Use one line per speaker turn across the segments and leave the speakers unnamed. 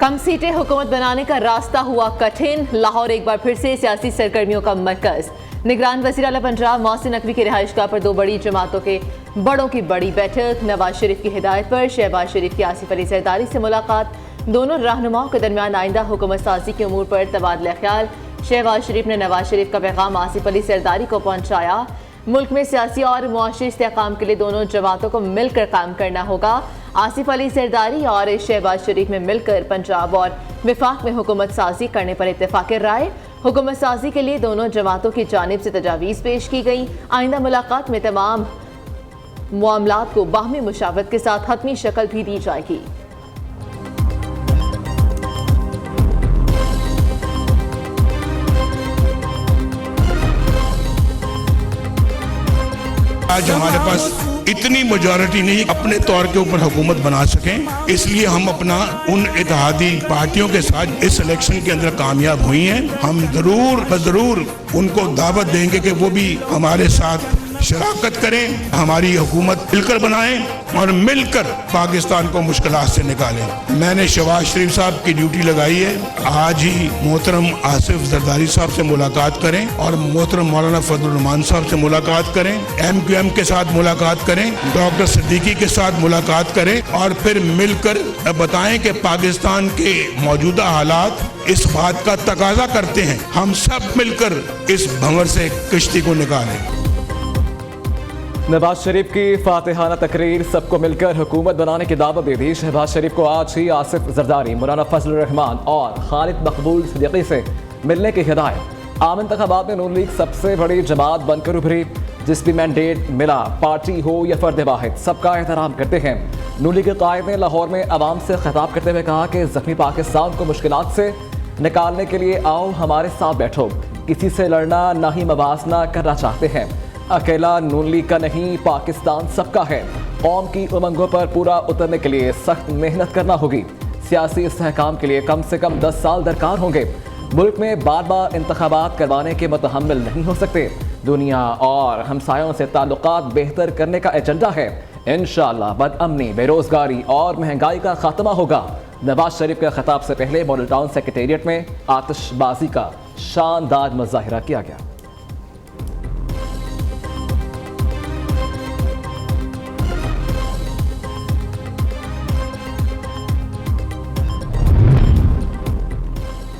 कम सीटें हुकूमत बनाने का रास्ता हुआ कठिन। लाहौर एक बार फिर से सियासी सरगर्मियों का मरकज। निगरान वज़ीर आला पंजाब मोहसिन नकवी के रिहाइशगाह पर दो बड़ी जमातों के बड़ों की बड़ी बैठक। नवाज शरीफ की हिदायत पर शहबाज शरीफ की आसिफ अली जरदारी से मुलाकात। दोनों रहनुमाओं के दरमियान आइंदा हुकूमत साजी के उमूर पर तबादला ख्याल। शहबाज शरीफ ने नवाज शरीफ का पैगाम आसिफ अली जरदारी को पहुँचाया। मुल्क में सियासी और मुआशी इस्तेहकाम के लिए दोनों जमातों को मिलकर काम करना होगा। आसिफ अली जरदारी और शहबाज शरीफ में मिलकर पंजाब और विफाक में हुकूमत साजी करने पर इत्तेफाक राय। हुकूमत साजी के लिए दोनों जमातों की जानिब से तजावीज़ पेश की गई। आइंदा मुलाकात में तमाम मामलात को बाहमी मुशावरत के साथ हतमी शक्ल भी दी जाएगी।
आज हमारे पास इतनी मेजॉरिटी नहीं अपने तौर के ऊपर हुकूमत बना सकें, इसलिए हम अपना उन इत्तेहादी पार्टियों के साथ इस इलेक्शन के अंदर कामयाब हुई हैं। हम जरूर उनको दावत देंगे कि वो भी हमारे साथ शराकत करें, हमारी हुकूमत मिलकर बनाएं और मिलकर पाकिस्तान को मुश्किलात से निकालें। मैंने शहबाज शरीफ साहब की ड्यूटी लगाई है, आज ही मोहतरम आसिफ जरदारी साहब से मुलाकात करें और मोहतरम मौलाना फजलुर रहमान साहब से मुलाकात करें, MQM के साथ मुलाकात करें, डॉक्टर सिद्दीकी के साथ मुलाकात करें और फिर मिलकर बताएं कि पाकिस्तान के मौजूदा हालात इस बात का तकाजा करते हैं हम सब मिलकर इस भंवर से किश्ती को निकालें।
नवाज शरीफ की फातिहाना तकरीर सबको मिलकर हुकूमत बनाने की दावत दे दी। शहबाज शरीफ को आज ही आसिफ जरदारी, मौलाना फजलुर रहमान और खालिद मकबूल सिद्दीकी से मिलने की हिदायत। आम इंतखाबात में नून लीग सबसे बड़ी जमात बनकर उभरी। जिस भी मैंडेट मिला, पार्टी हो या फर्द वाहिद, सबका एहतराम करते हैं। नून लीग के कायद ने लाहौर में आवाम से खिताब करते हुए कहा कि जख्मी पाकिस्तान को मुश्किलात से निकालने के लिए आओ हमारे साथ बैठो। किसी से लड़ना ना ही मवाजना करना चाहते हैं। अकेला नून लीग का नहीं, पाकिस्तान सबका है। कौम की उमंगों पर पूरा उतरने के लिए सख्त मेहनत करना होगी। सियासी इस्तेहकाम के लिए कम से कम 10 साल दरकार होंगे। मुल्क में बार बार इंतखाबात करवाने के मुतहम्मिल नहीं हो सकते। दुनिया और हमसायों से ताल्लुकात बेहतर करने का एजेंडा है। इंशाअल्लाह बदअमनी, बेरोजगारी और महंगाई का खात्मा होगा। नवाज शरीफ के खिताब से पहले मॉडल टाउन सेक्रेटेरिएट में आतिशबाजी का शानदार मुजाहिरा किया गया।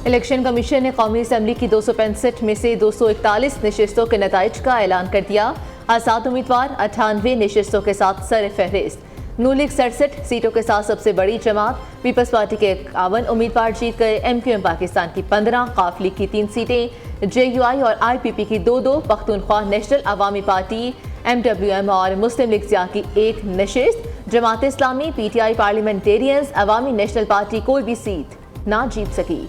इलेक्शन कमीशन ने कौमी असम्बली की 265 में से 241 नशिस्तों के नताइज का ऐलान कर दिया। आज़ाद उम्मीदवार 98 नशिस्तों के साथ सर फहरिस्त। नून लीग 67 सीटों के साथ सबसे बड़ी जमात। पीपल्स पार्टी के 51 उम्मीदवार जीत गए। MQM पाकिस्तान की 15, काफ लीग की 3 सीटें, JUI और IPP की 2-2, पख्तूनख्वा नेशनल अवामी पार्टी MWM और मुस्लिम लीग ज़िया की 1 नशिस्त। जमात इस्लामी, PTI, पार्लियामेंटेरियंस, अवामी नेशनल पार्टी कोई भी सीट ना जीत सकी।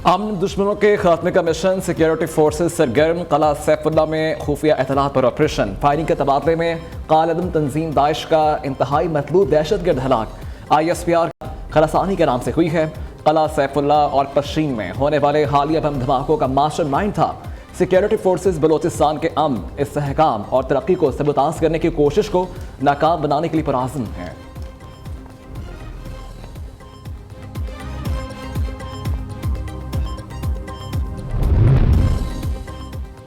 अमन दुश्मनों के खात्मे का मिशन। Security forces सरगर्म। कला सैफुल्ला में खुफिया इत्तलात पर ऑपरेशन। फायरिंग के तबादले में कालदम तंजीम दाइश का इंतहाई मतलूब दहशतगर्द हलाक। ISPR खलासानी के नाम से हुई है। कला सैफुल्ला और पश्चिम में होने वाले हालिया बम धमाकों का मास्टरमाइंड था। सिक्योरिटी फोर्सेस बलोचिस्तान के अमन, इस्तेहकाम और तरक्की को सबूताज करने की कोशिश को नाकाम बनाने के लिए पुरआज़म है।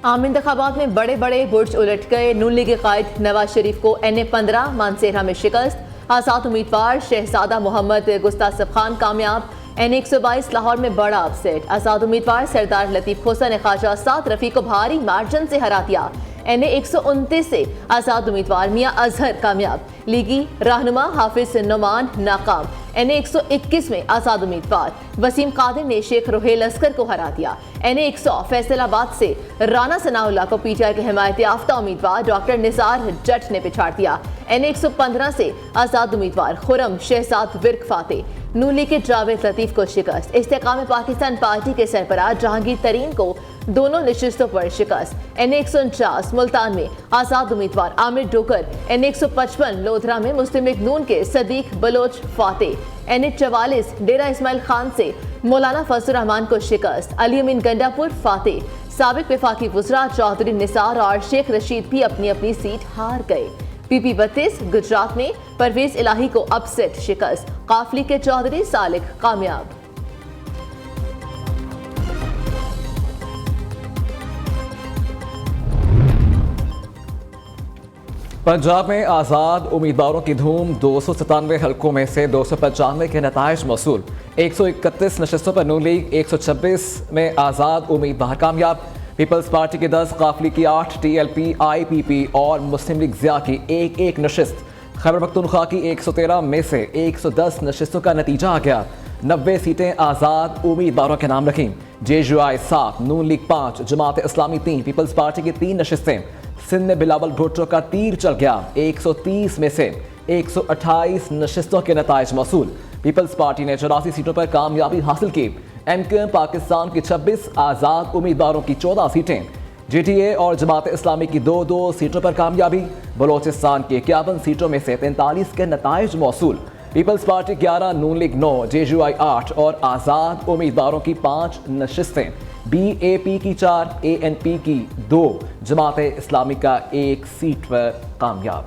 आम इंतखाबात में बड़े बड़े बुर्ज उलट गए। नून लीग के कायद नवाज शरीफ को NA-15 मानसेरा में शिकस्त। आज़ाद उम्मीदवार शहजादा मोहम्मद गुस्तासिफ खान कामयाब। NA-122 लाहौर में बड़ा अपसेट। आज़ाद उम्मीदवार सरदार लतीफ़ खोसा ने ख्वाजा साद रफ़ी को भारी मार्जिन से हरा दिया। NA-129 से आज़ाद उम्मीदवार मियां अजहर कामयाब। लीगी रहनुमा हाफिज नोमान नाकाम। NA-121 में आज़ाद उम्मीदवार वसीम कादिर ने शेख रोहेल अस्कर को हरा दिया। NA-100 फैसलाबाद से राना सनाउल्लाह को PTI के हिमायत याफ्ता उम्मीदवार डॉक्टर निसार जट ने पिछाड़ दिया। NA-115 से आज़ाद उम्मीदवार खुरम शहजाद विर्क फाते। नून लीग के जावेद लतीफ को शिकस्त। इस्तेकाम पाकिस्तान पार्टी के सरबराह जहांगीर तरीन को दोनों नशिस्तों पर शिकस्त। NA-149 मुल्तान में आज़ाद उम्मीदवार आमिर डोकर। NA-155 लोधरा में मुस्लिम लीग नून के सदीक बलोच फाते। NA-44 डेरा इस्माइल खान से मौलाना फजलुर रहमान को शिकस्त। अली अमीन गंडापुर फाते। साबिक वफाकी वज़रा चौधरी निसार और शेख रशीद भी अपनी अपनी सीट हार गए। PP 32 गुजरात में परवेज इलाही को अपसेट शिकस्त, काफली के चौधरी सालिक कामयाब।
पंजाब में आज़ाद उम्मीदवारों की धूम, 297 हलकों में से 295 के नताइज मौसूल। 131 नशस्तों पर नून लीग, 126 में आज़ाद उम्मीदवार कामयाब। पीपल्स पार्टी की 10, काफली की 8, TLP, IPP और मुस्लिम लीग ज़िया की एक नशस्त। खैबर पख्तूनख्वा की 113 में से 110 नशस्तों का नतीजा आ गया। 90 सीटें आज़ाद उम्मीदवारों के नाम रखीं। JUI 7, नून league 5, Jamaat Islami 3, peoples party की 3 नशस्तें। सिंध में बिलावल भुट्टो का तीर चल गया। 130 में से 128 नशस्तों के नताइज मौसूल। पीपल्स पार्टी ने 84 सीटों पर कामयाबी हासिल की। MKM पाकिस्तान की 26, आज़ाद उम्मीदवारों की 14 सीटें। GTA और जमात इस्लामी की 2 सीटों पर कामयाबी। बलोचिस्तान की 51 सीटों में से 43 के नताइज मौसूल। पीपल्स पार्टी 11, नून लीग 9, JUI 8 और आज़ाद उम्मीदवारों की 5 नशस्तें। BAP की 4, ANP की 2, जमात इस्लामी का 1 सीट पर कामयाब।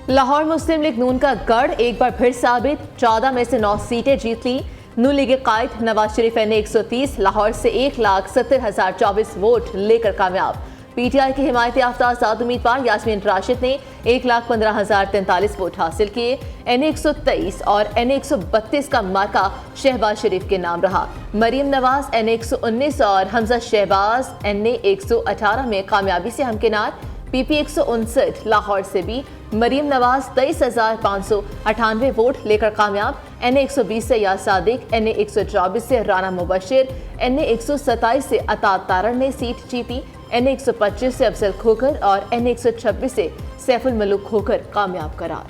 लाहौर मुस्लिम लीग नून का गढ़ एक बार फिर साबित, 14 में से 9 सीटें जीत ली। नून लीग कायद नवाज शरीफ ने 130 लाहौर से 1,70,024 वोट लेकर कामयाब। PTI की हिमायत याफ्ता आजाद उम्मीदवार यास्मीन राशिद ने 1,15,043 वोट हासिल किए। NA 123 और NA 132 का मार्का शहबाज शरीफ के नाम रहा। मरीम नवाज NA 119 और हमजा शहबाज NA 118 में कामयाबी से हमकिनार। PP 159 लाहौर से भी मरीम नवाज 23,598 वोट लेकर कामयाब। NA 120 से या सादिक, NA 124 से राना मुबशिर, NA 127 से अता तारड़ ने सीट जीती। NA 125 से अफजल खोकर और NA 126 से सैफुल मलूक खोकर कामयाब करार।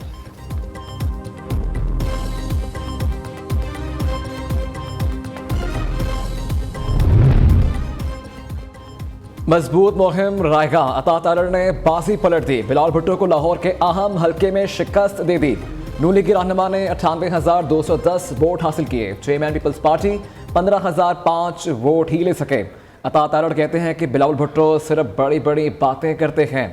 मजबूत मुहिम रायगा, अता तारड़ ने बाजी पलट दी। बिलावल भुट्टो को लाहौर के अहम हल्के में शिकस्त दे दी। नून लीग की रहनुमा ने 98,210 वोट हासिल किए। चेयरमैन पीपल्स पार्टी 15,005 वोट ही ले सके। अता तारड़ कहते हैं कि बिलावल भुट्टो सिर्फ बड़ी बड़ी बातें करते हैं।